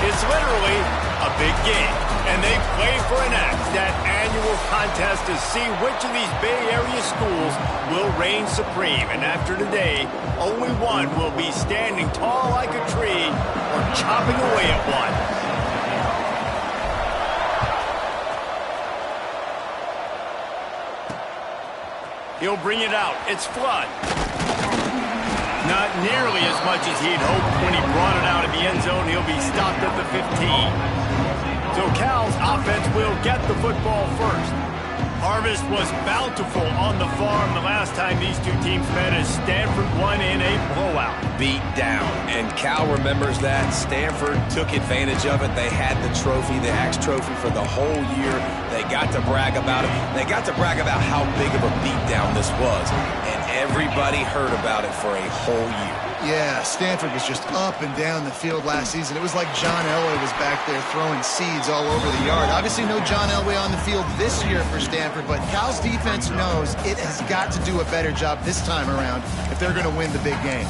It's literally a big game, and they play for an axe, that annual contest to see which of these Bay Area schools will reign supreme. And after today, only one will be standing tall like a tree or chopping away at one. He'll bring it out. It's Flood. Not nearly as much as he'd hoped when he brought it out of the end zone. He'll be stopped at the 15. So Cal's offense will get the football first. Harvest was bountiful on the farm the last time these two teams met as Stanford won in a blowout. Beat down, and Cal remembers that. Stanford took advantage of it. They had the trophy, the Axe Trophy, for the whole year. They got to brag about it. They got to brag about how big of a beatdown this was, and everybody heard about it for a whole year. Yeah, Stanford was just up and down the field last season. It was like John Elway was back there throwing seeds all over the yard. Obviously no John Elway on the field this year for Stanford, but Cal's defense knows it has got to do a better job this time around if they're going to win the big game.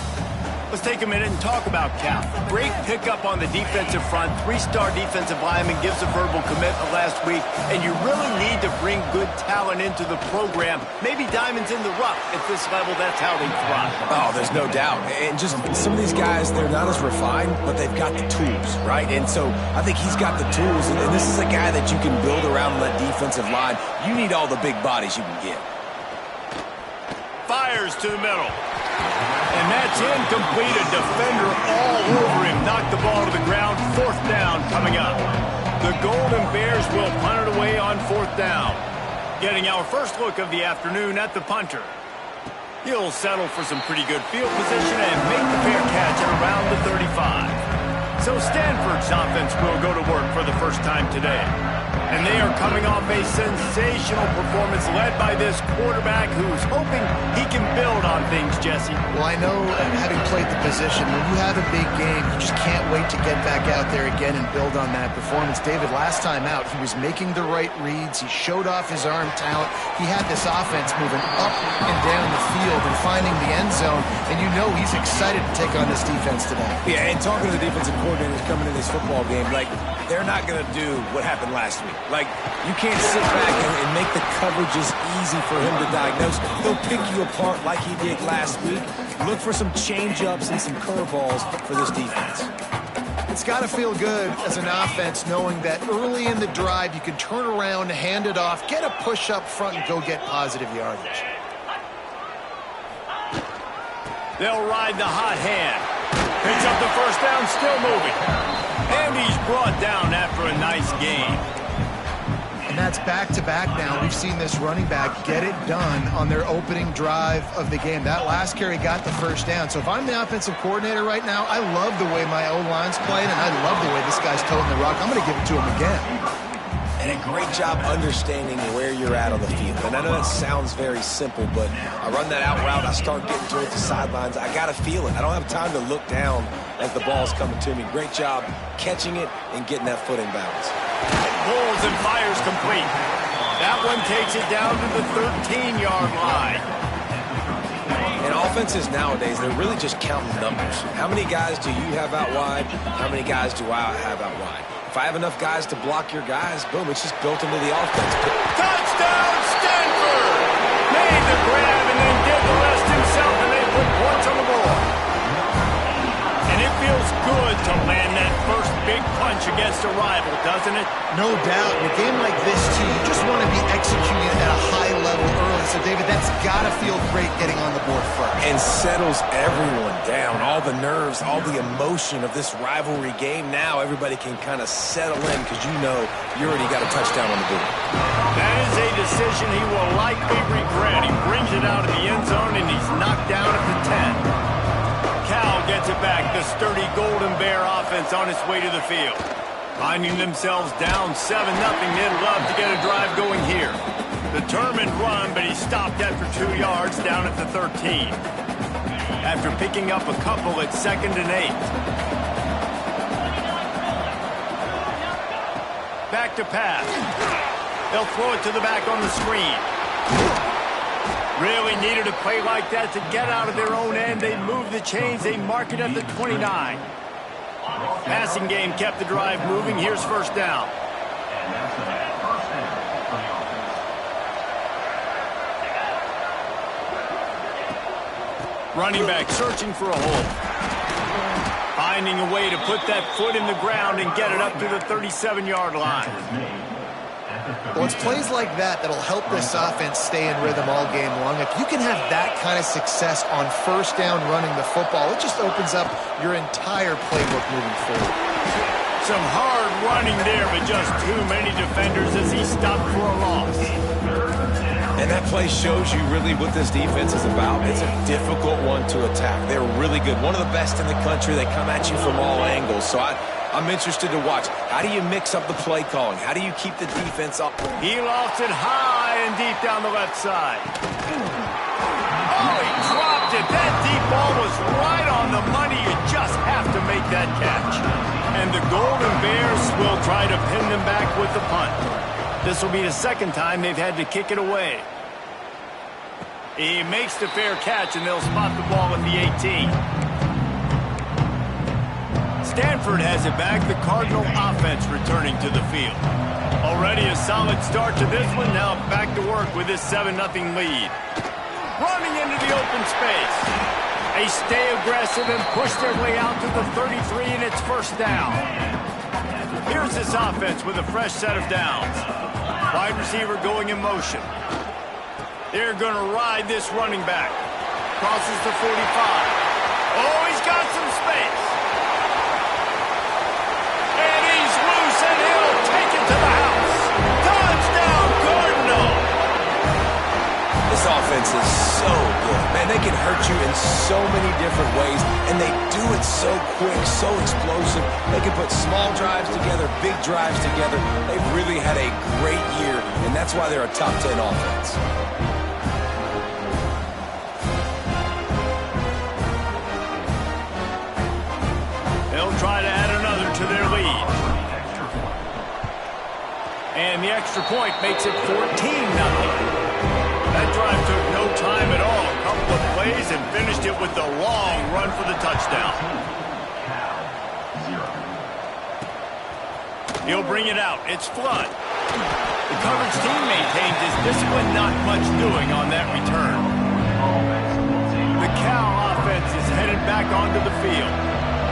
Let's take a minute and talk about Cal. Great pickup on the defensive front. Three-star defensive lineman gives a verbal commitment last week, and you really need to bring good talent into the program. Maybe diamonds in the rough. At this level, that's how they thrive. Oh, there's no doubt. And just some of these guys, they're not as refined, but they've got the tools, right? And so I think he's got the tools, and this is a guy that you can build around that defensive line. You need all the big bodies you can get. Fires to the middle. And that's incomplete. A defender all over him. Knocked the ball to the ground. Fourth down coming up. The Golden Bears will punt it away on fourth down. Getting our first look of the afternoon at the punter. He'll settle for some pretty good field position and make the fair catch at around the 35. So Stanford's offense will go to work for the first time today. And they are coming off a sensational performance led by this quarterback who's hoping he can build on things, Jesse. Well, I know, having played the position, when you have a big game, you just can't wait to get back out there again and build on that performance. David, last time out, he was making the right reads. He showed off his arm talent. He had this offense moving up and down the field and finding the end zone. And you know he's excited to take on this defense today. Yeah, and talking to the defensive coordinators coming in this football game, like, they're not going to do what happened last week. Like, you can't sit back and make the coverages easy for him to diagnose. They'll pick you apart like he did last week. Look for some change-ups and some curveballs for this defense. It's got to feel good as an offense knowing that early in the drive you can turn around, hand it off, get a push up front, and go get positive yardage. They'll ride the hot hand. Picks up the first down, still moving. And he's brought down after a nice game. And that's back-to-back now. We've seen this running back get it done on their opening drive of the game. That last carry got the first down. So if I'm the offensive coordinator right now, I love the way my O-line's playing, and I love the way this guy's toting the rock. I'm going to give it to him again. And a great job understanding where you're at on the field. And I know that sounds very simple, but I run that out route, I start getting towards the sidelines. I got to feel it. I don't have time to look down as the ball's coming to me. Great job catching it and getting that foot in bounds. Pulls and fires complete. That one takes it down to the 13-yard line. And offenses nowadays, they're really just counting numbers. How many guys do you have out wide? How many guys do I have out wide? If I have enough guys to block your guys, boom, it's just built into the offense. Touchdown, Stanford! Made the grab and then did the rest himself, and they put points on the board. And it feels good to land that first big punch against a rival, doesn't it? No doubt. In a game like this, too, you just want to be executing at a high level early. So, David, that's got to feel great getting on the board first. And settles everyone down. All the nerves, all the emotion of this rivalry game. Now everybody can kind of settle in because you know you already got a touchdown on the board. That is a decision he will likely regret. He brings it out of the end zone, and he's knocked down at the 10. Cal gets it back. The sturdy Golden Bear offense on its way to the field. Finding themselves down 7-0, they'd love to get a drive going here. Determined run, but he stopped after 2 yards down at the 13. After picking up a couple at 2nd and 8. Back to pass. They'll throw it to the back on the screen. Really needed a play like that to get out of their own end. They move the chains. They mark it at the 29. Passing game kept the drive moving. Here's first down. Running back searching for a hole. Finding a way to put that foot in the ground and get it up to the 37-yard line. Well, it's plays like that that'll help this offense stay in rhythm all game long. If you can have that kind of success on first down running the football, it just opens up your entire playbook moving forward. Some hard running there, but just too many defenders as he stopped for a loss. And that play shows you really what this defense is about. It's a difficult one to attack. They're really good. One of the best in the country. They come at you from all angles. So I'm interested to watch. How do you mix up the play calling? How do you keep the defense up? He lost it high and deep down the left side. Oh, he dropped it. That deep ball was right on the money. You just have to make that catch. And the Golden Bears will try to pin them back with the punt. This will be the second time they've had to kick it away. He makes the fair catch, and they'll spot the ball at the 18. Stanford has it back. The Cardinal offense returning to the field. Already a solid start to this one. Now back to work with this 7-0 lead. Running into the open space. They stay aggressive and push their way out to the 33, and it's first down. Here's this offense with a fresh set of downs. Wide receiver going in motion. They're going to ride this running back. Crosses the 45. Oh, he's got some space. And he's loose, and he'll take it to the house. Touchdown, Cardinal. This offense is so good. Man, they can hurt you in so many different ways, and they do it so quick, so explosive. They can put small drives together, big drives together. They've really had a great year, and that's why they're a top 10 offense. They'll try to add another to their lead. And the extra point makes it 14-0. That drive took no time at all. A couple of plays and finished it with the long run for the touchdown. He'll bring it out. It's Flood. The coverage team maintains his discipline, not much doing on that return. The Cal offense is headed back onto the field.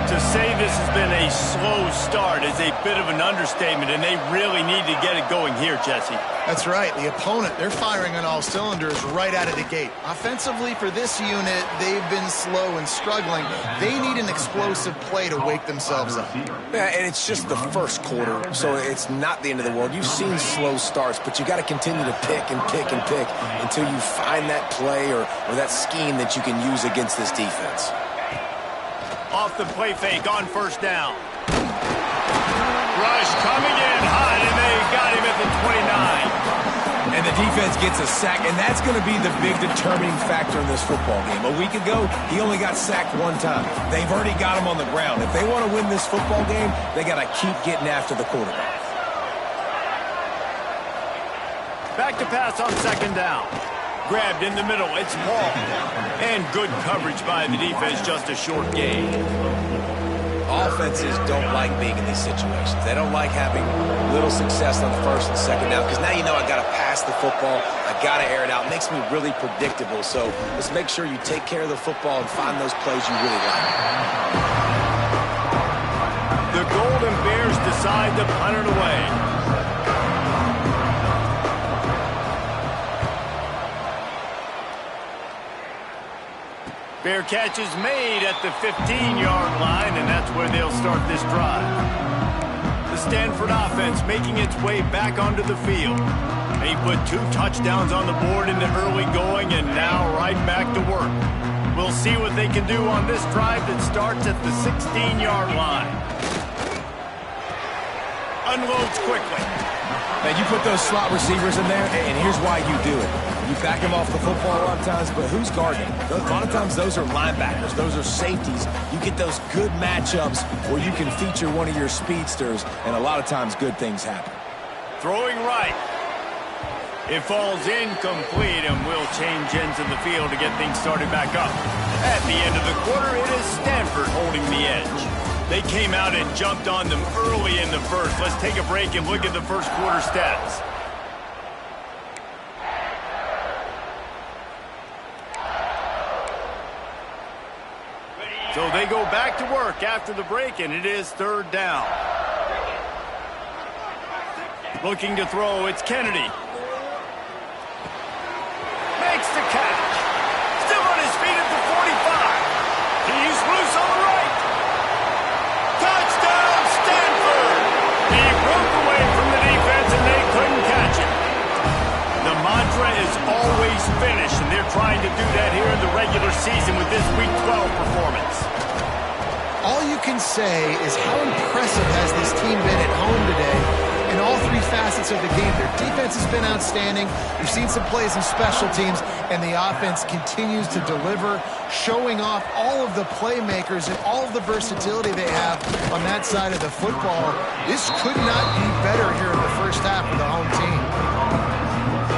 To say this has been a slow start is a bit of an understatement, and they really need to get it going here, Jesse. That's right. The opponent, they're firing on all cylinders right out of the gate. Offensively, for this unit, they've been slow and struggling. They need an explosive play to wake themselves up. Yeah, and it's just the first quarter, so it's not the end of the world. You've seen slow starts, but you got to continue to pick and pick and pick until you find that play or that scheme that you can use against this defense. Off the play fake on first down. Rush coming in hot, and they got him at the 29. And the defense gets a sack, and that's going to be the big determining factor in this football game. A week ago, he only got sacked one time. They've already got him on the ground. If they want to win this football game, they got to keep getting after the quarterback. Back to pass on second down. Grabbed in the middle, it's Paul. And good coverage by the defense, just a short gain. Offenses don't like being in these situations. They don't like having little success on the first and second down, because now you know I got to pass the football, I got to air it out. It makes me really predictable. So let's make sure you take care of the football and find those plays you really like. The Golden Bears decide to punt it away. Fair catch is made at the 15-yard line, and that's where they'll start this drive. The Stanford offense making its way back onto the field. They put 2 touchdowns on the board in the early going, and now right back to work. We'll see what they can do on this drive that starts at the 16-yard line. Unloads quickly. Man, you put those slot receivers in there, and here's why you do it. You back them off the football a lot of times, but who's guarding? A lot of times those are linebackers. Those are safeties. You get those good matchups where you can feature one of your speedsters, and a lot of times good things happen. Throwing right. It falls incomplete, and we'll change ends in the field to get things started back up. At the end of the quarter, it is Stanford holding the edge. They came out and jumped on them early in the first. Let's take a break and look at the first quarter stats. So they go back to work after the break, and it is third down. Looking to throw, it's Kennedy. Makes the catch. Still on his feet at the 45. He's loose on the right. Touchdown, Stanford. He broke away from the defense, and they couldn't catch him. The mantra is always finish, and they're trying to do that here in the regular season with this Week 12 performance. All you can say is how impressive has this team been at home today in all three facets of the game. Their defense has been outstanding. We've seen some plays in special teams, and the offense continues to deliver, showing off all of the playmakers and all of the versatility they have on that side of the football. This could not be better here in the first half for the home team.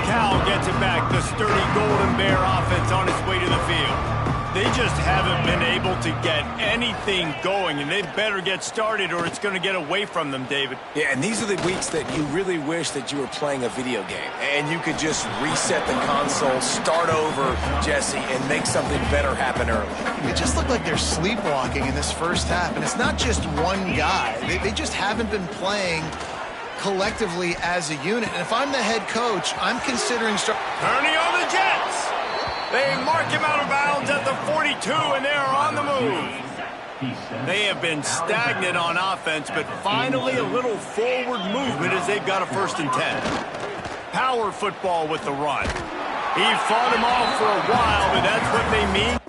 Cal gets it back. The sturdy Golden Bear offense on its way to the field. They just haven't been able to get anything going, and they better get started or it's going to get away from them, David. Yeah, and these are the weeks that you really wish that you were playing a video game and you could just reset the console, start over, Jesse, and make something better happen early. It just looked like they're sleepwalking in this first half, and it's not just one guy. They just haven't been playing collectively as a unit. And if I'm the head coach, I'm considering turning on the Jets. They mark him out of bounds at the 42, and they are on the move. They have been stagnant on offense, but finally a little forward movement as they've got a 1st and 10. Power football with the run. He fought him off for a while, but that's what they mean.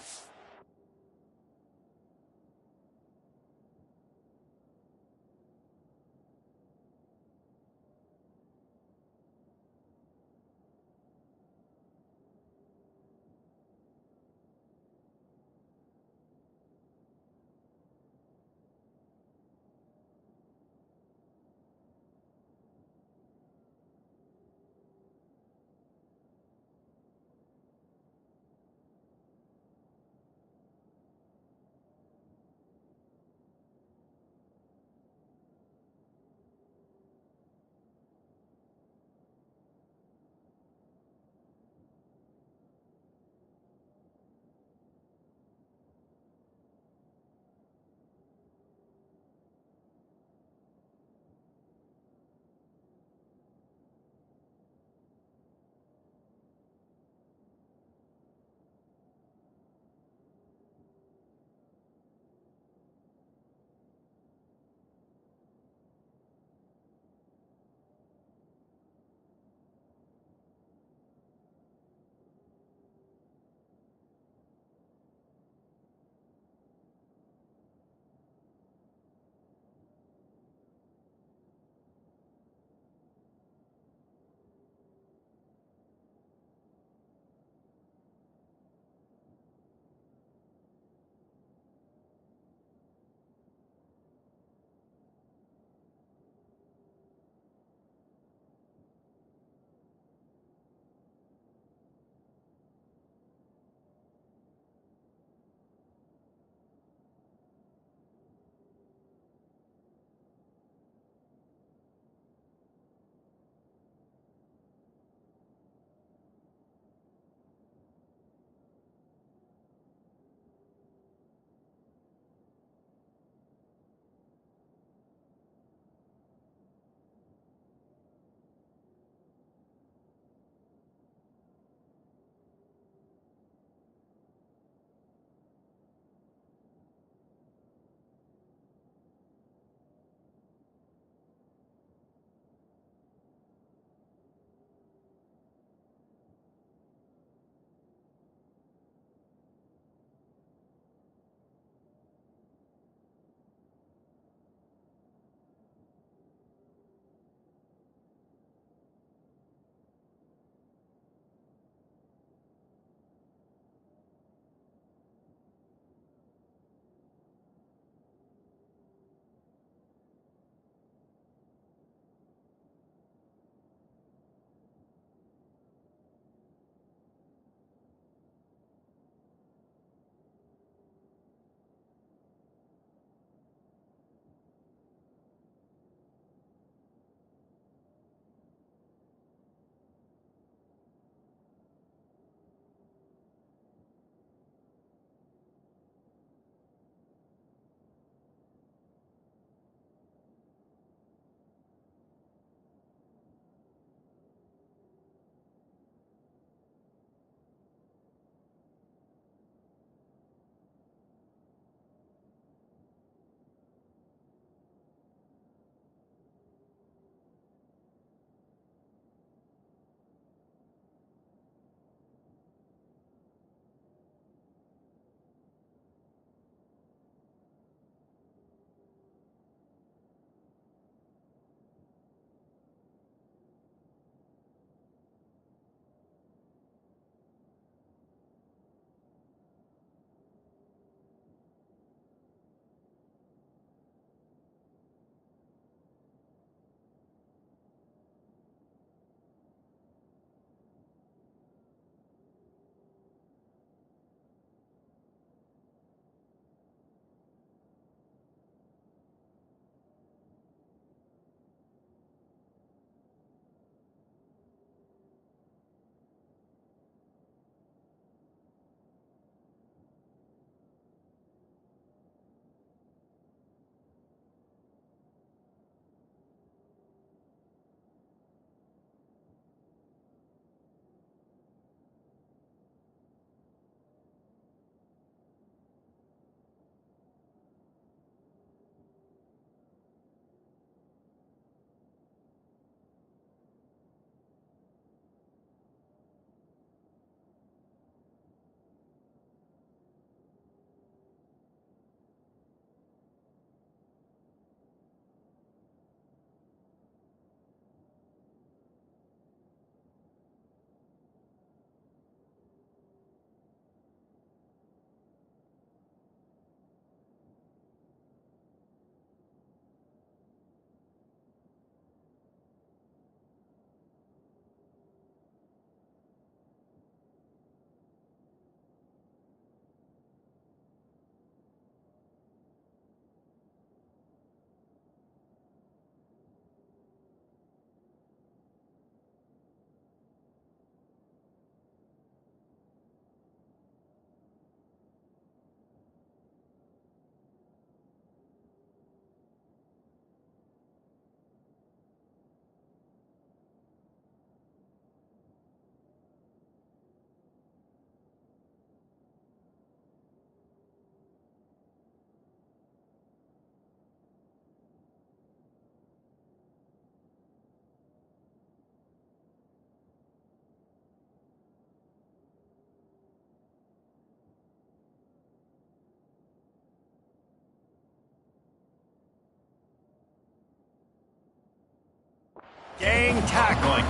tackling.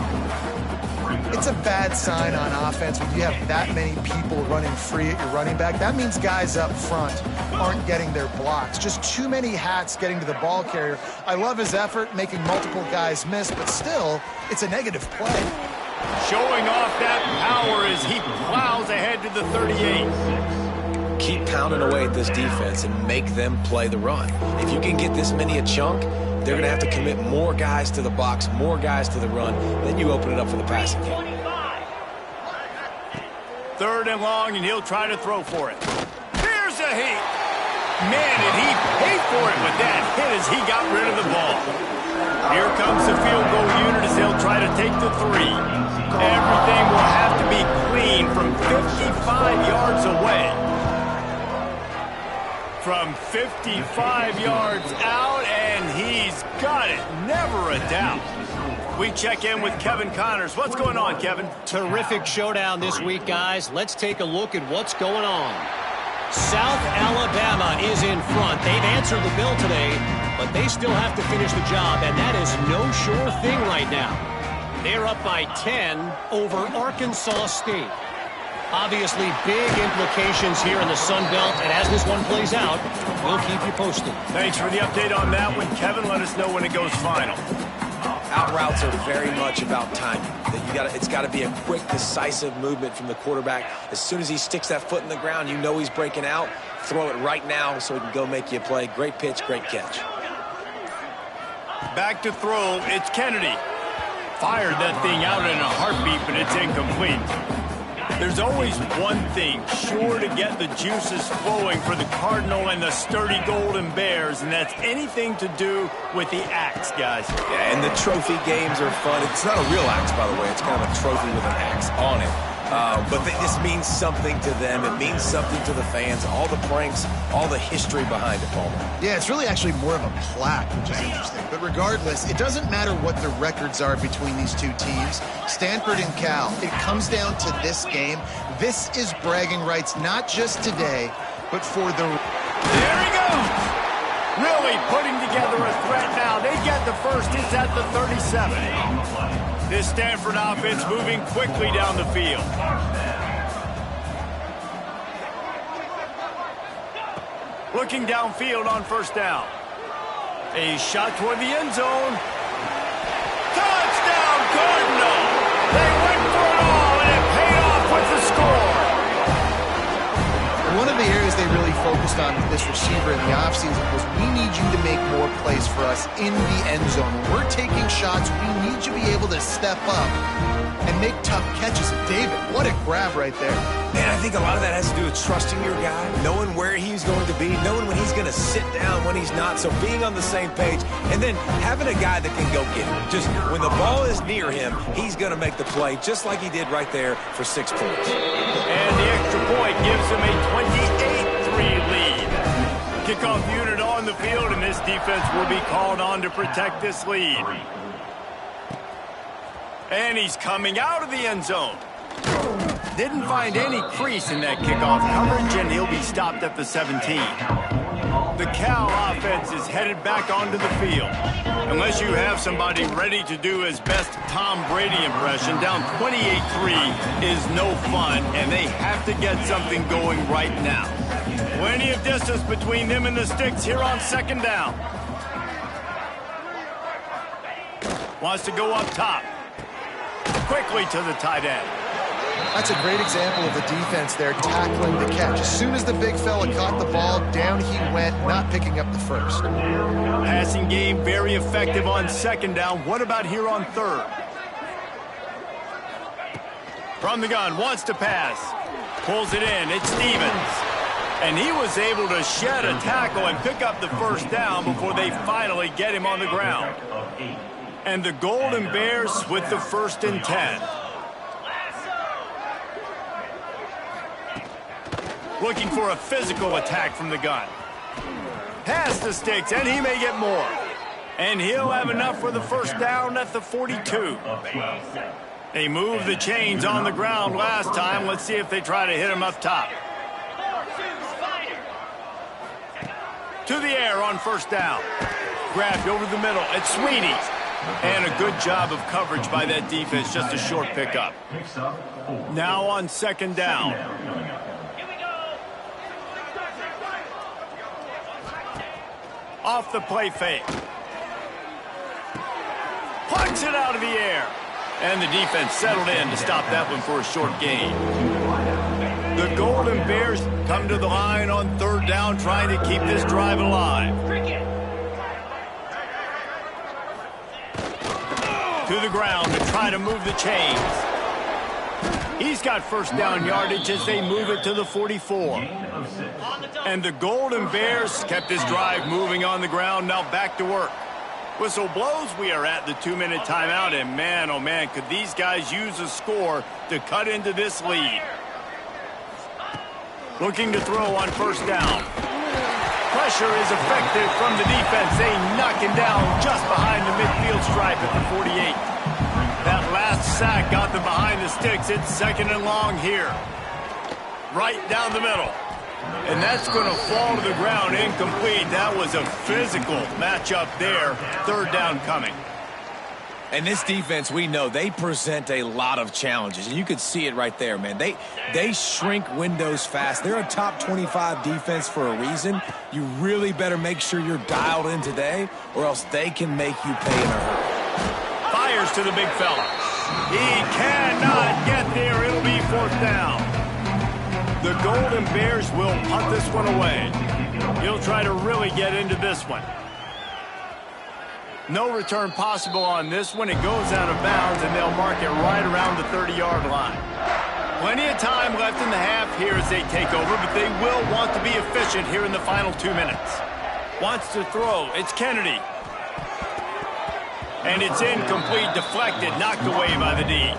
It's a bad sign on offense when you have that many people running free at your running back. That means guys up front aren't getting their blocks. Just too many hats getting to the ball carrier. I love his effort, making multiple guys miss, but still, it's a negative play. Showing off that power as he plows ahead to the 38. Keep pounding away at this defense and make them play the run. If you can get this many a chunk, they're going to have to commit more guys to the box, more guys to the run. Then you open it up for the passing game. 3rd and long, and he'll try to throw for it. Here's a hit. Man, did he pay for it with that hit as he got rid of the ball. Here comes the field goal unit as they'll try to take the 3. Everything will have to be clean from 55 yards away. From 55 yards out, and he's got it. Never a doubt. We check in with Kevin Connors. What's going on, Kevin? Terrific showdown this week, guys. Let's take a look at what's going on. South Alabama is in front. They've answered the bell today, but they still have to finish the job, and that is no sure thing right now. They're up by 10 over Arkansas State. Obviously, big implications here in the Sun Belt, and as this one plays out, we'll keep you posted. Thanks for the update on that one, Kevin. Let us know when it goes final. Out routes are very much about timing. It's got to be a quick, decisive movement from the quarterback. As soon as he sticks that foot in the ground, you know he's breaking out. Throw it right now so he can go make you a play. Great pitch, great catch. Back to throw. It's Kennedy. Fired that thing out in a heartbeat, but it's incomplete. There's always one thing sure to get the juices flowing for the Cardinal and the sturdy Golden Bears, and that's anything to do with the axe, guys. Yeah, and the trophy games are fun. It's not a real axe, by the way. It's kind of a trophy with an axe on it. But this means something to them. It means something to the fans. All the pranks, all the history behind it, Palmer. Yeah, it's really actually more of a plaque, which is interesting. But regardless, it doesn't matter what the records are between these two teams. Stanford and Cal, it comes down to this game. This is bragging rights, not just today, but for the... There he goes! Really putting together a threat now. They get the first. It's at the 37. This Stanford offense moving quickly down the field. Looking downfield on 1st down. A shot toward the end zone. Touchdown, Cardinal! They went for it all, and it paid off with the score. One of the areas they really focused on with this receiver in the offseason was we need you to make more plays for us in the end zone. When we're taking shots, we need you to be able to step up and make tough catches. And David, what a grab right there. Man, I think a lot of that has to do with trusting your guy, knowing where he's going to be, knowing when he's going to sit down, when he's not. So being on the same page, and then having a guy that can go get it. Just when the ball is near him, he's going to make the play, just like he did right there for 6 points. And the extra point gives him a 28-3 lead. Kickoff unit on the field, and this defense will be called on to protect this lead. And he's coming out of the end zone. Didn't find any crease in that kickoff coverage, and he'll be stopped at the 17. The Cal offense is headed back onto the field. Unless you have somebody ready to do his best Tom Brady impression, down 28-3 is no fun, and they have to get something going right now. Plenty of distance between them and the sticks here on 2nd down. Wants to go up top. Quickly to the tight end. That's a great example of the defense there tackling the catch. As soon as the big fella caught the ball, down he went, not picking up the first. Passing game very effective on 2nd down. What about here on 3rd? From the gun, wants to pass. Pulls it in. It's Stevens. And he was able to shed a tackle and pick up the 1st down before they finally get him on the ground. And the Golden Bears with the 1st and 10. Looking for a physical attack from the gun. Past the sticks, and he may get more. And he'll have enough for the 1st down at the 42. They moved the chains on the ground last time. Let's see if they try to hit him up top. To the air on 1st down. Grabbed over the middle. It's Sweeney. And a good job of coverage by that defense, just a short pickup. Now on second down. Off the play fake. Punts it out of the air. And the defense settled in to stop that one for a short gain. The Golden Bears come to the line on third down, trying to keep this drive alive. To the ground to try to move the chains. He's got first down yardage as they move it to the 44. And the Golden Bears kept this drive moving on the ground, now back to work. Whistle blows, we are at the 2-minute timeout, and man, oh man, could these guys use a score to cut into this lead. Looking to throw on first down. Pressure is effective from the defense. They knock him down just behind the midfield stripe at the 48. That last sack got them behind the sticks. It's second and long here. Right down the middle. And that's going to fall to the ground incomplete. That was a physical matchup there. Third down coming. And this defense, we know, they present a lot of challenges. And you could see it right there, man. They shrink windows fast. They're a top 25 defense for a reason. You really better make sure you're dialed in today, or else they can make you pay in a hurry. Fires to the big fella. He cannot get there. It'll be fourth down. The Golden Bears will punt this one away. He'll try to really get into this one. No return possible on this one. It goes out of bounds, and they'll mark it right around the 30-yard line. Plenty of time left in the half here as they take over, but they will want to be efficient here in the final 2 minutes. Wants to throw. It's Kennedy. And it's incomplete, deflected, knocked away by the D.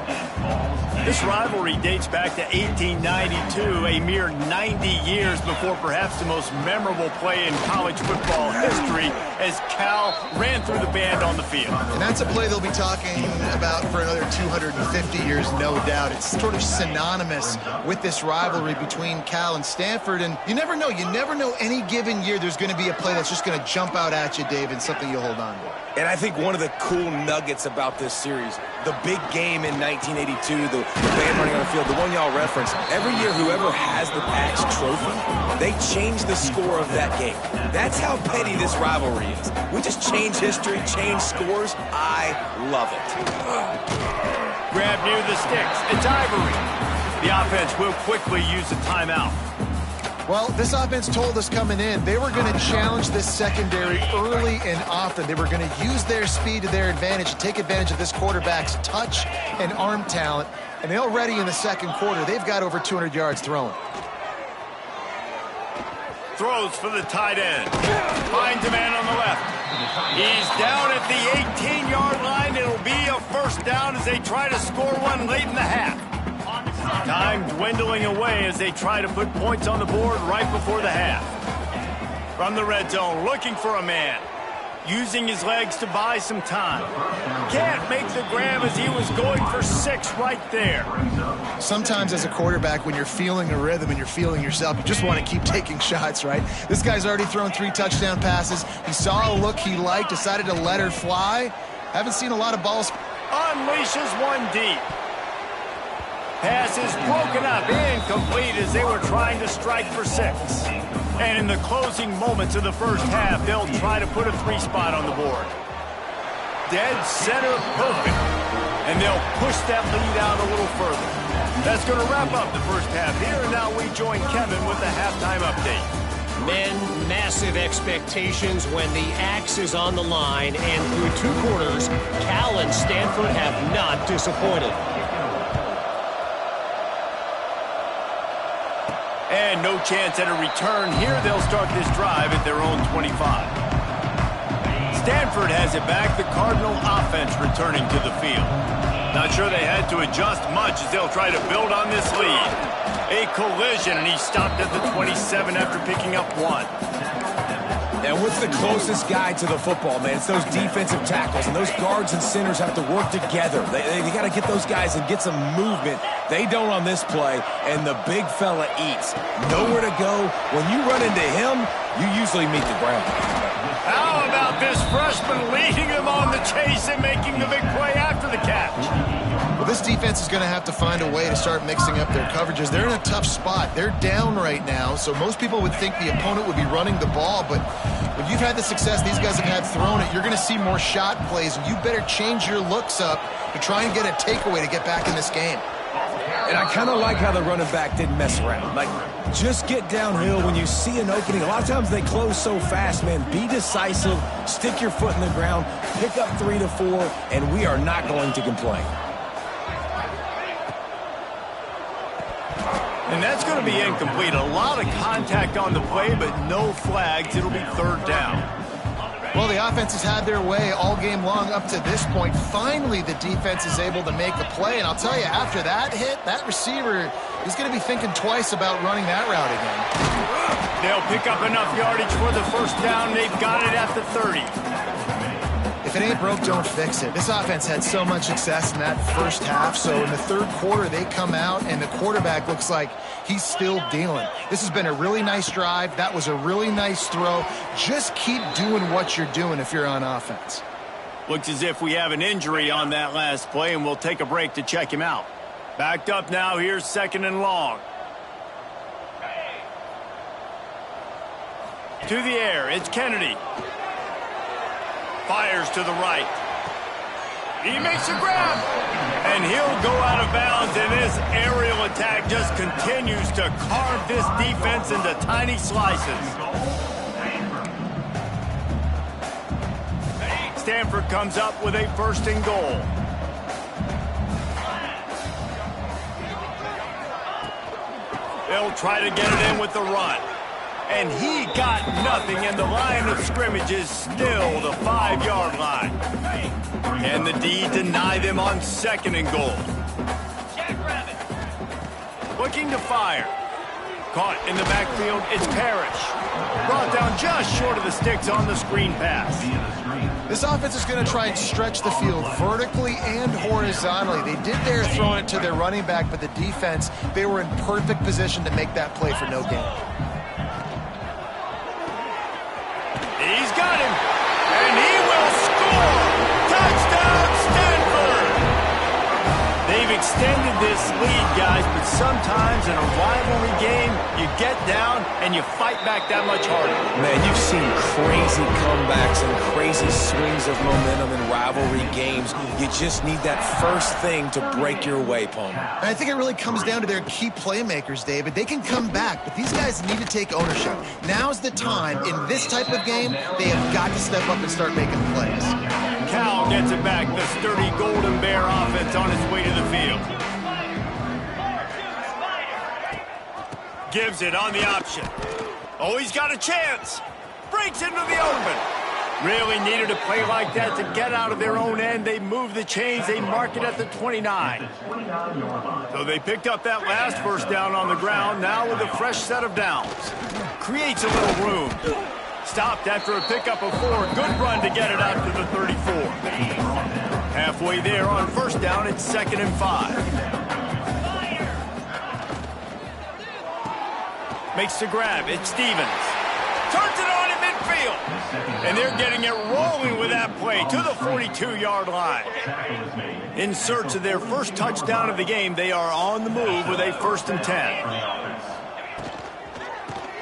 This rivalry dates back to 1892, a mere 90 years before perhaps the most memorable play in college football history as Cal ran through the band on the field. And that's a play they'll be talking about for another 250 years, no doubt. It's sort of synonymous with this rivalry between Cal and Stanford. And you never know. You never know any given year there's going to be a play that's just going to jump out at you, Dave, and something you'll hold on to. And I think one of the cool nuggets about this series, the big game in 1982, the band running on the field, the one y'all referenced, every year whoever has the Pax trophy, they change the score of that game. That's how petty this rivalry is. We just change history, change scores. I love it. Grab near the sticks. It's Ivory. The offense will quickly use a timeout. Well, this offense told us coming in they were going to challenge this secondary early and often. They were going to use their speed to their advantage and take advantage of this quarterback's touch and arm talent. And they already in the second quarter, they've got over 200 yards throwing. Throws for the tight end. Finds a man on the left. He's down at the 18-yard line. It'll be a first down as they try to score one late in the half. Time dwindling away as they try to put points on the board right before the half. From the red zone, looking for a man. Using his legs to buy some time. Can't make the grab as he was going for 6 right there. Sometimes as a quarterback, when you're feeling a rhythm and you're feeling yourself, you just want to keep taking shots, right? This guy's already thrown 3 touchdown passes. He saw a look he liked, decided to let her fly. Haven't seen a lot of balls. Unleashes one deep. Pass is broken up, incomplete as they were trying to strike for 6. And in the closing moments of the first half, they'll try to put a 3 spot on the board. Dead center perfect. And they'll push that lead out a little further. That's going to wrap up the first half here, and now we join Kevin with the halftime update. Men, massive expectations when the axe is on the line, and through 2 quarters, Cal and Stanford have not disappointed. And no chance at a return here. They'll start this drive at their own 25. Stanford has it back. The Cardinal offense returning to the field. Not sure they had to adjust much as they'll try to build on this lead. A collision, and he stopped at the 27 after picking up 1. And what's the closest guy to the football, man? It's those defensive tackles, and those guards and centers have to work together. They got to get those guys and get some movement. They don't on this play, and the big fella eats. Nowhere to go. When you run into him, you usually meet the ground. How about this freshman leading them on the chase and making the big play after the catch. Well, this defense is going to have to find a way to start mixing up their coverages. They're in a tough spot. They're down right now, so most people would think the opponent would be running the ball, but when you've had the success these guys have had throwing it, you're going to see more shot plays, and you better change your looks up to try and get a takeaway to get back in this game. And I kind of like how the running back didn't mess around. Like, just get downhill when you see an opening. A lot of times they close so fast, man. Be decisive, stick your foot in the ground, pick up 3 to 4, and we are not going to complain. And that's going to be incomplete. A lot of contact on the play, but no flags. It'll be third down. Well, the offense has had their way all game long up to this point. Finally, the defense is able to make a play. And I'll tell you, after that hit, that receiver is going to be thinking twice about running that route again. They'll pick up enough yardage for the first down. They've got it at the 30. If it ain't broke, don't fix it. This offense had so much success in that first half, so in the third quarter, they come out, and the quarterback looks like he's still dealing. This has been a really nice drive. That was a really nice throw. Just keep doing what you're doing if you're on offense. Looks as if we have an injury on that last play, and we'll take a break to check him out. Backed up now, here's 2nd and long. To the air, it's Kennedy. Fires to the right. He makes a grab. And he'll go out of bounds, and this aerial attack just continues to carve this defense into tiny slices. Stanford comes up with a 1st and goal. They'll try to get it in with the run. And he got nothing, and the line of scrimmage is still the 5-yard line. Can the D deny them on 2nd and goal? Looking to fire. Caught in the backfield, it's Parrish. Brought down just short of the sticks on the screen pass. This offense is going to try and stretch the field vertically and horizontally. They did their throwing it to their running back, but the defense, they were in perfect position to make that play for no gain. He's got him, and he will score! Touchdown, Stanford! They've extended this lead, guys, but sometimes in a rivalry game, you get down and you fight back that much harder. Man, you've seen crazy comebacks and crazy swings of momentum in rivalry games. You just need that first thing to break your way, Palmer. And I think it really comes down to their key playmakers, David. They can come back, but these guys need to take ownership. Now's the time. In this type of game, they have got to step up and start making plays. Cal gets it back. The sturdy Golden Bear offense on its way to the field. Gives it on the option. Oh, he's got a chance. Breaks into the open. Really needed a play like that to get out of their own end. They move the chains. They mark it at the 29. So they picked up that last 1st down on the ground, now with a fresh set of downs. Creates a little room. Stopped after a pickup of 4. Good run to get it out to the 34. Halfway there on 1st down, it's 2nd and 5. Makes the grab. It's Stevens. Turns it on in midfield. And they're getting it rolling with that play to the 42-yard line. In search of their first touchdown of the game, they are on the move with a 1st and 10.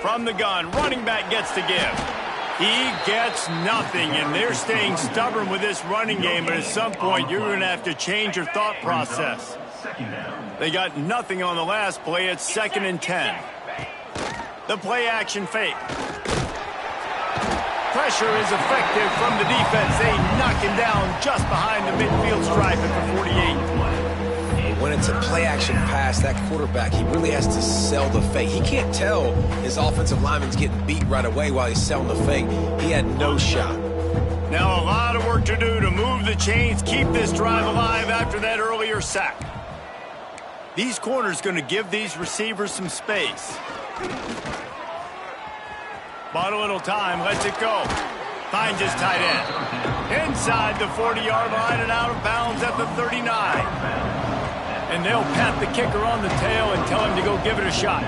From the gun, running back gets to give. He gets nothing, and they're staying stubborn with this running game, but at some point you're going to have to change your thought process. They got nothing on the last play. It's 2nd and 10. The play action fake. Pressure is effective from the defense. They knock him down just behind the midfield stripe at the 48. When it's a play-action pass, that quarterback, he really has to sell the fake. He can't tell his offensive lineman's getting beat right away while he's selling the fake. He had no shot. Now a lot of work to do to move the chains, keep this drive alive after that earlier sack. These corners going to give these receivers some space. Bought a little time, lets it go. Finds his tight end. Inside the 40-yard line and out of bounds at the 39. And they'll pat the kicker on the tail and tell him to go give it a shot.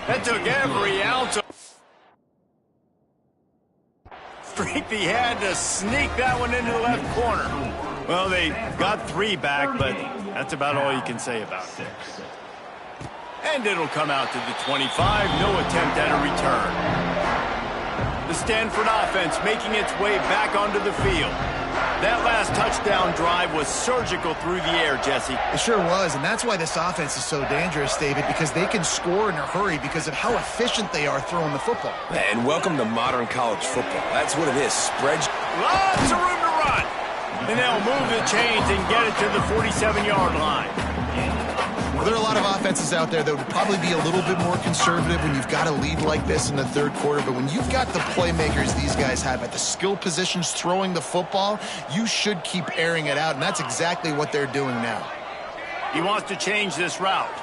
That took every ounce of... strength he had to sneak that one into the left corner. Well, they got 3 back, but that's about all you can say about it. And it'll come out to the 25. No attempt at a return. The Stanford offense making its way back onto the field. That last touchdown drive was surgical through the air, Jesse. It sure was, and that's why this offense is so dangerous, David, because they can score in a hurry because of how efficient they are throwing the football. And welcome to modern college football. That's what it is. Spread. Lots of room to run. And they'll move the chains and get it to the 47-yard line. Well, there are a lot of offenses out there that would probably be a little bit more conservative when you've got a lead like this in the third quarter. But when you've got the playmakers these guys have at the skill positions throwing the football, you should keep airing it out. And that's exactly what they're doing now. He wants to change this route.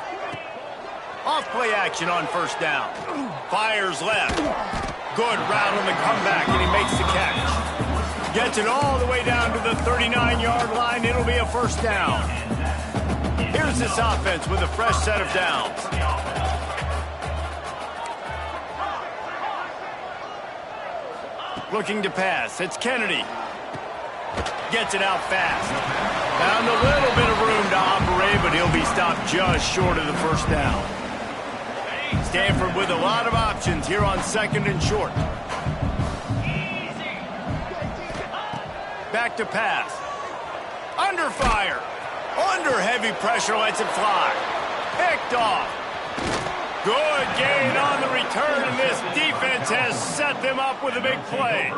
Off play action on first down. Fires left. Good route on the comeback, and he makes the catch. Gets it all the way down to the 39-yard line. It'll be a first down. Here's this offense with a fresh set of downs. Looking to pass. It's Kennedy. Gets it out fast. Found a little bit of room to operate, but he'll be stopped just short of the first down. Stanford with a lot of options here on 2nd and short. Back to pass. Under fire. Under heavy pressure, lets it fly. Picked off. Good gain on the return, and this defense has set them up with a big play.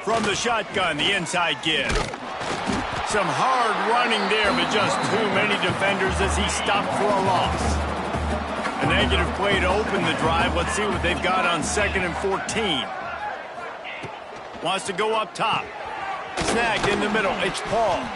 From the shotgun, the inside give. Some hard running there, but just too many defenders as he stopped for a loss. A negative play to open the drive. Let's see what they've got on 2nd and 14. Wants to go up top. Snagged in the middle. It's Paul.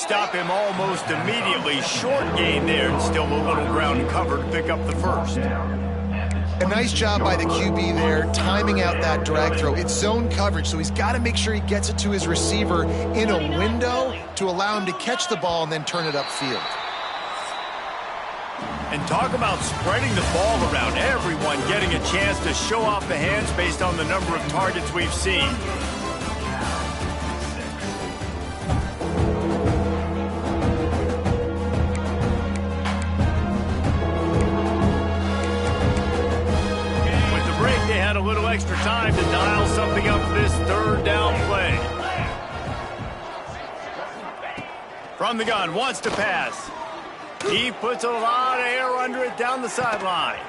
stop him almost immediately. Short gain there, and still a little ground cover to pick up the first. A nice job by the QB there, timing out that drag throw. It's zone coverage, so he's got to make sure he gets it to his receiver in a window to allow him to catch the ball and then turn it upfield. And talk about spreading the ball around. Everyone getting a chance to show off the hands based on the number of targets we've seen. A little extra time to dial something up this third down play. From the gun, wants to pass. He puts a lot of air under it down the sideline.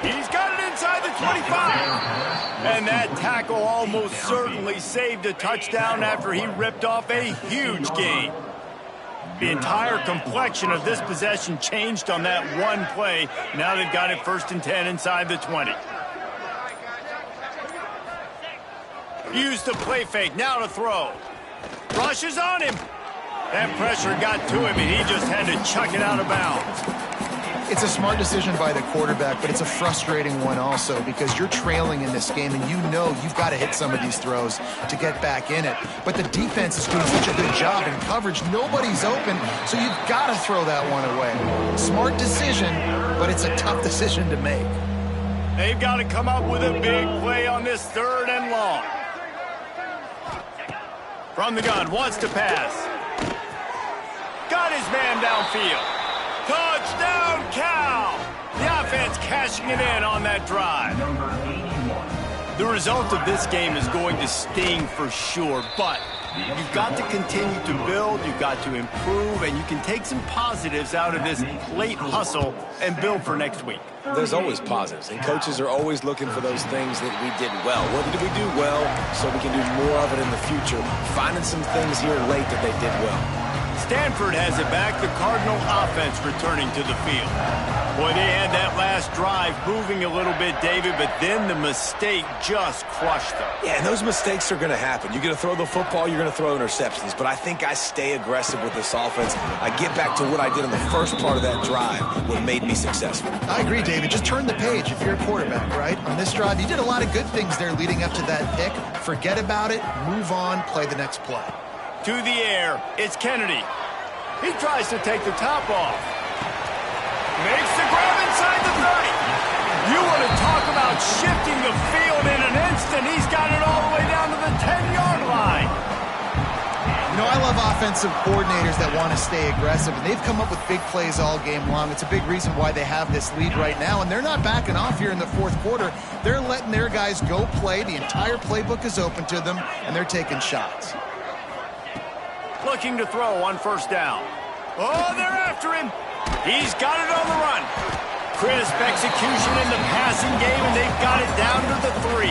He's got it inside the 25. And that tackle almost certainly saved a touchdown after he ripped off a huge gain. The entire complexion of this possession changed on that one play. Now they've got it 1st and 10 inside the 20. Use the play fake, now to throw. Rushes on him. That pressure got to him, and he just had to chuck it out of bounds. It's a smart decision by the quarterback, but it's a frustrating one also because you're trailing in this game, and you know you've got to hit some of these throws to get back in it. But the defense is doing such a good job in coverage. Nobody's open, so you've got to throw that one away. Smart decision, but it's a tough decision to make. They've got to come up with a big play on this 3rd and long. From the gun, wants to pass. Got his man downfield. Touchdown, Cal! The offense cashing it in on that drive. The result of this game is going to sting for sure, but you've got to continue to build, you've got to improve, and you can take some positives out of this late hustle and build for next week. There's always positives, and coaches are always looking for those things that we did well. What did we do well so we can do more of it in the future? Finding some things here late that they did well. Stanford has it back, the Cardinal offense returning to the field. Boy, they had that last drive moving a little bit, David, but then the mistake just crushed them. Yeah, and those mistakes are going to happen. You're going to throw the football, you're going to throw interceptions, but I think I stay aggressive with this offense. I get back to what I did in the first part of that drive, what made me successful. I agree, David. Just turn the page if you're a quarterback, right? On this drive, you did a lot of good things there leading up to that pick. Forget about it, move on, play the next play. To the air, it's Kennedy. He tries to take the top off. Makes the grab inside the 30. You want to talk about shifting the field in an instant. He's got it all the way down to the 10-yard line. You know, I love offensive coordinators that want to stay aggressive, and they've come up with big plays all game long. It's a big reason why they have this lead right now, and they're not backing off here in the 4th quarter. They're letting their guys go play. The entire playbook is open to them, and they're taking shots. Looking to throw on 1st down. Oh, they're after him. He's got it on the run. Crisp execution in the passing game, and they've got it down to the 3.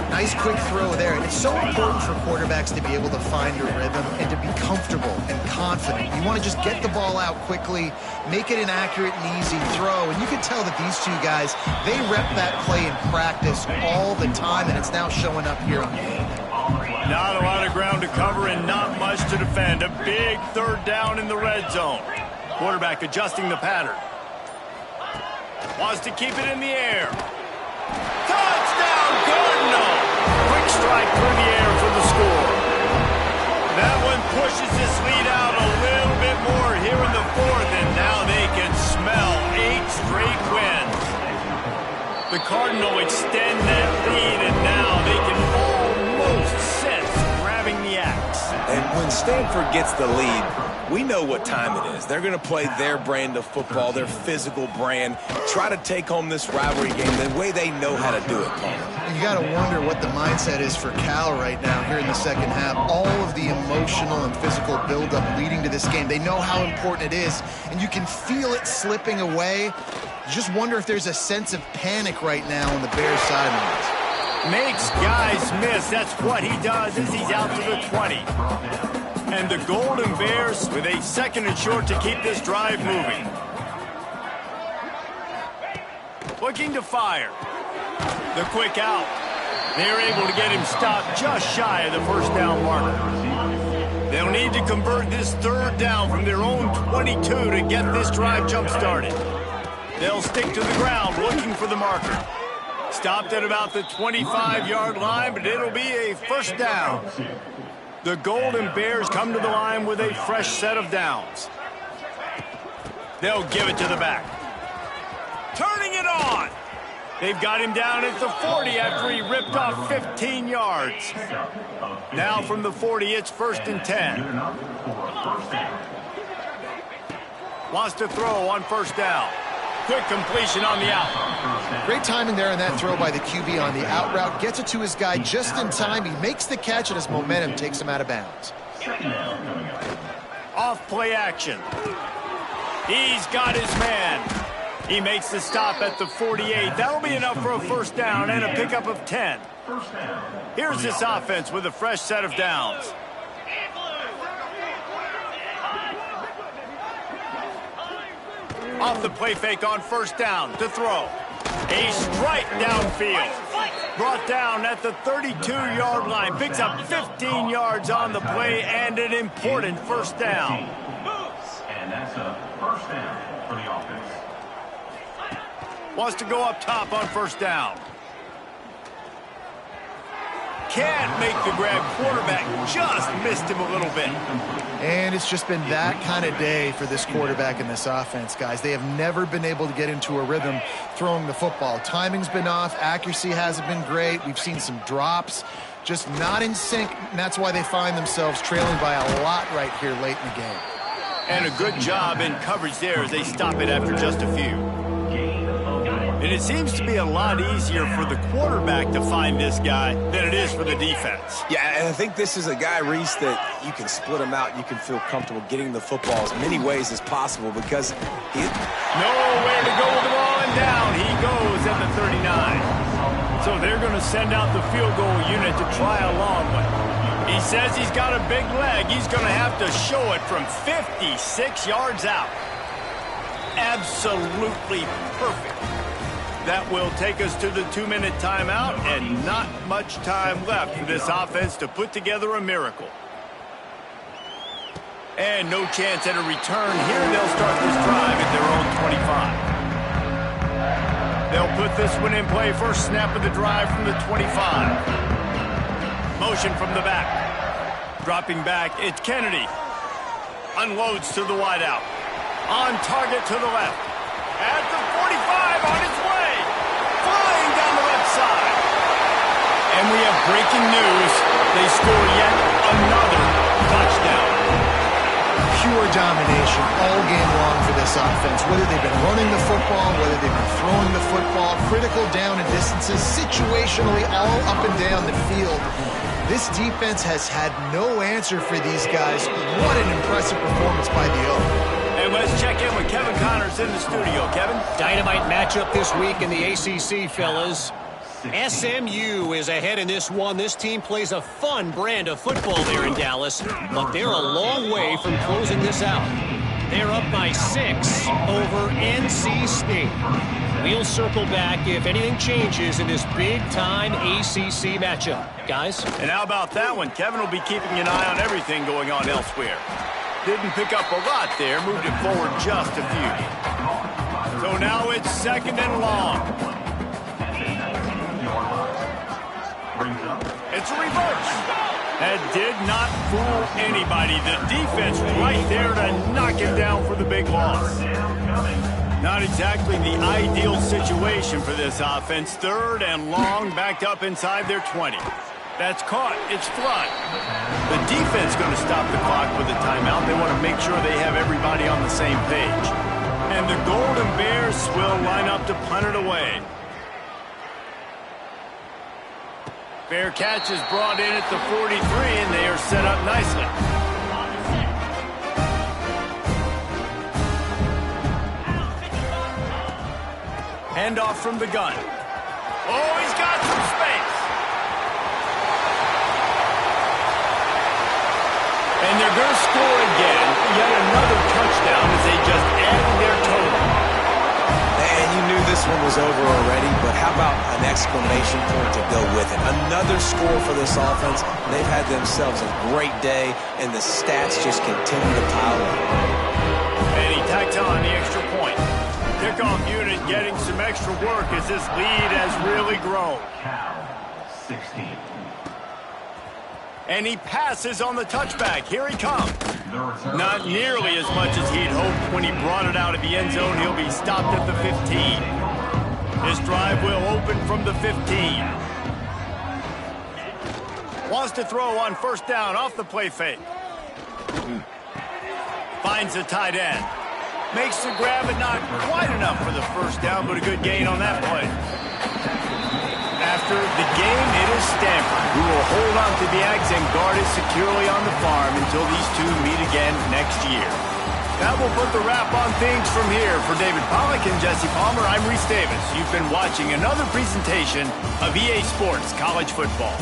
Nice quick throw there. It's so important for quarterbacks to be able to find a rhythm and to be comfortable and confident. You want to just get the ball out quickly, make it an accurate and easy throw. And you can tell that these two guys, they rep that play in practice all the time, and it's now showing up here on the field. Not a lot of ground to cover and not much to defend. A big 3rd down in the red zone. Quarterback adjusting the pattern. Wants to keep it in the air. Touchdown, Cardinal! Quick strike through the air for the score. That one pushes this lead out a little bit more here in the 4th, and now they can smell 8 straight wins. The Cardinal extend that lead, and now they can almost sense grabbing the axe. And when Stanford gets the lead, we know what time it is. They're going to play their brand of football, their physical brand, try to take home this rivalry game the way they know how to do it, Paul. You got to wonder what the mindset is for Cal right now here in the 2nd half. All of the emotional and physical buildup leading to this game. They know how important it is, and you can feel it slipping away. You just wonder if there's a sense of panic right now on the Bears sidelines. Makes guys miss. That's what he does as he's out to the 20. And the Golden Bears with a 2nd and short to keep this drive moving. Looking to fire. The quick out. They're able to get him stopped just shy of the 1st down marker. They'll need to convert this third down from their own 22 to get this drive jump-started. They'll stick to the ground looking for the marker. Stopped at about the 25-yard line, but it'll be a first down. The Golden Bears come to the line with a fresh set of downs. They'll give it to the back. Turning it on. They've got him down at the 40 after he ripped off 15 yards. Now from the 40, it's 1st and 10. Wants to throw on first down. Quick completion on the out. Great timing there on that throw by the QB on the out route. Gets it to his guy just in time. He makes the catch, and his momentum takes him out of bounds. Off play action. He's got his man. He makes the stop at the 48. That'll be enough for a first down and a pickup of 10. Here's this offense with a fresh set of downs. Off the play fake on first down to throw. A strike downfield. Brought down at the 32-yard line. Picks up 15 yards on the play and an important first down. And that's a first down for the offense. Wants to go up top on first down. Can't make the grab. Quarterback just missed him a little bit. And it's just been that kind of day for this quarterback in this offense, guys. They have never been able to get into a rhythm throwing the football. Timing's been off. Accuracy hasn't been great. We've seen some drops. Just not in sync, and that's why they find themselves trailing by a lot right here late in the game. And a good job in coverage there as they stop it after just a few. And it seems to be a lot easier for the quarterback to find this guy than it is for the defense. Yeah, and I think this is a guy, Reese, that you can split him out. You can feel comfortable getting the football as many ways as possible because he... Nowhere to go with the ball, and down he goes at the 39. So they're going to send out the field goal unit to try a long one. He says he's got a big leg. He's going to have to show it from 56 yards out. Absolutely perfect. That will take us to the 2-minute timeout, and not much time left for this offense to put together a miracle. And no chance at a return here. They'll start this drive at their own 25. They'll put this one in play. First snap of the drive from the 25. Motion from the back. Dropping back, it's Kennedy. Unloads to the wideout. On target to the left. At the 45 on its way. Flying down the left side. And we have breaking news. They score yet another touchdown. Pure domination all game long for this offense. Whether they've been running the football, whether they've been throwing the football, critical down and distances, situationally all up and down the field. This defense has had no answer for these guys. What an impressive performance by the Oak. And let's check in with Kevin Connors in the studio. Kevin? Dynamite matchup this week in the ACC, fellas. SMU is ahead in this one. This team plays a fun brand of football there in Dallas, but they're a long way from closing this out. They're up by 6 over NC State. We'll circle back if anything changes in this big-time ACC matchup. Guys? And how about that one? Kevin will be keeping an eye on everything going on elsewhere. Didn't pick up a lot there, moved it forward just a few. So now it's 2nd and long. It's a reverse. That did not fool anybody. The defense right there to knock him down for the big loss. Not exactly the ideal situation for this offense. 3rd and long, backed up inside their 20. That's caught. It's Flood. The defense going to stop the clock with a timeout. They want to make sure they have everybody on the same page. And the Golden Bears will line up to punt it away. Fair catch is brought in at the 43, and they are set up nicely. Handoff from the gun. Oh, he's got some space. And they're going to score again. Yet another touchdown as they just added their total. And you knew this this one was over already, but how about an exclamation point to go with it? Another score for this offense. They've had themselves a great day, and the stats just continue to pile up. And he tacked on the extra point. Kickoff unit getting some extra work as this lead has really grown. Cal, 16. And he passes on the touchback. Here he comes. Not nearly as much as he'd hoped when he brought it out of the end zone. He'll be stopped at the 15. This drive will open from the 15. Wants to throw on first down off the play fake. Finds the tight end. Makes the grab, but not quite enough for the first down, but a good gain on that play. After the game, it is Stanford who will hold on to the Aggies and guard it securely on the farm until these two meet again next year. That will put the wrap on things from here. For David Pollack and Jesse Palmer, I'm Reese Davis. You've been watching another presentation of EA Sports College Football.